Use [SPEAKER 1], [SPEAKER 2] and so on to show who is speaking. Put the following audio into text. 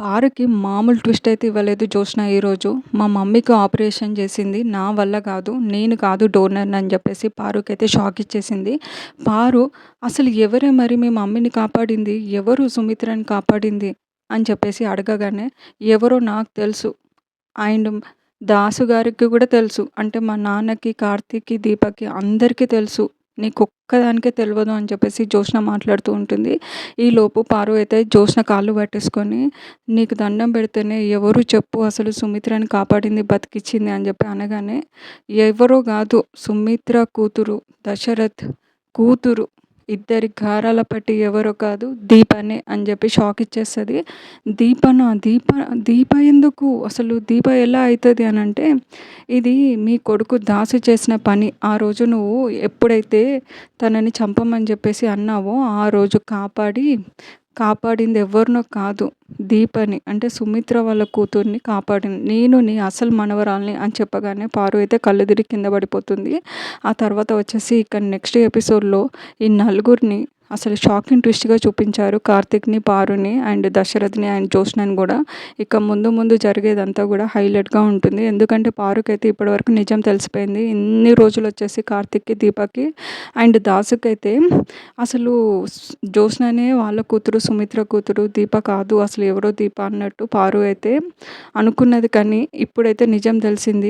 [SPEAKER 1] పారుకి మామూలు ట్విస్ట్ అయితే ఇవ్వలేదు జోష్న ఈరోజు. మా మమ్మీకి ఆపరేషన్ చేసింది. నా వల్ల కాదు. నేను కాదు డోనర్‌ని అని చెప్పేసి పారుకైతే షాక్ ఇచ్చేసింది. పారు అసలు ఎవరే మరి మీ మమ్మీని కాపాడింది? ఎవరు సుమిత్రని కాపాడింది? అని చెప్పేసి అడగగానే ఎవరో నాకు తెలుసు. అండ్ దాసు గారికి కూడా తెలుసు. అంటే మా నాన్నకి, కార్తీక్‌కి, దీపక్‌కి అందరికీ తెలుసు. నీకొక్కదానికే తెలవదు అని చెప్పేసి జోష్న మాట్లాడుతూ ఉంటుంది. ఈలోపు పారు అయితే జోష్న కాళ్ళు పట్టేసుకొని, "నీకు దండం పెడితేనే ఎవరు చెప్పు అసలు సుమిత్రని కాపాడింది, బతికిచ్చింది" అని చెప్పి అనగానే, ఎవరో కాదు సుమిత్ర కూతురు, దశరథ్ కూతురు. ఇద్దరి గారాల పట్టి ఎవరో కాదు దీపనే అని చెప్పి షాక్ ఇచ్చేస్తది. దీపనా? దీప ఎందుకు? అసలు దీప ఎలా అయితది అనంటే, ఇది మీ కొడుకు దాసు చేసిన పని. ఆ రోజు నువ్వు ఎప్పుడైతే తనని చంపమని చెప్పేసి అన్నావో, ఆ రోజు కాపాడింది ఎవ్వరినో కాదు దీపని. అంటే సుమిత్ర వాళ్ళ కూతుర్ని కాపాడింది. నేను నీ అసలు మనవరాల్ని అని చెప్పగానే పారు అయితే కళ్ళు తిరిగి కింద పడిపోతుంది. ఆ తర్వాత వచ్చేసి ఇక్కడ నెక్స్ట్ ఎపిసోడ్‌లో ఈ నలుగురిని అసలు షాకింగ్ ట్విస్ట్‌గా చూపించారు. కార్తీక్‌ని, పారుని అండ్ దశరథ్‌ని అండ్ జోష్నని గూడా. ఇక ముందు ముందు జరిగేదంతా గూడా హైలైట్‌గా ఉంటుంది. ఎందుకంటే పారుకైతే ఇప్పటివరకు నిజం తెలిసిపోయింది. ఇన్ని రోజులొచ్చేసి కార్తీక్‌కి, దీపక్‌కి అండ్ దాసుకైతే అసలు జోష్ననే వాళ్ళ కూతురు, సుమిత్ర కూతురు, దీప కాదు అసలు ఎవరో దీప అన్నట్టు పారు అయితే అనుకున్నది. కానీ ఇప్పుడైతే నిజం తెలిసింది.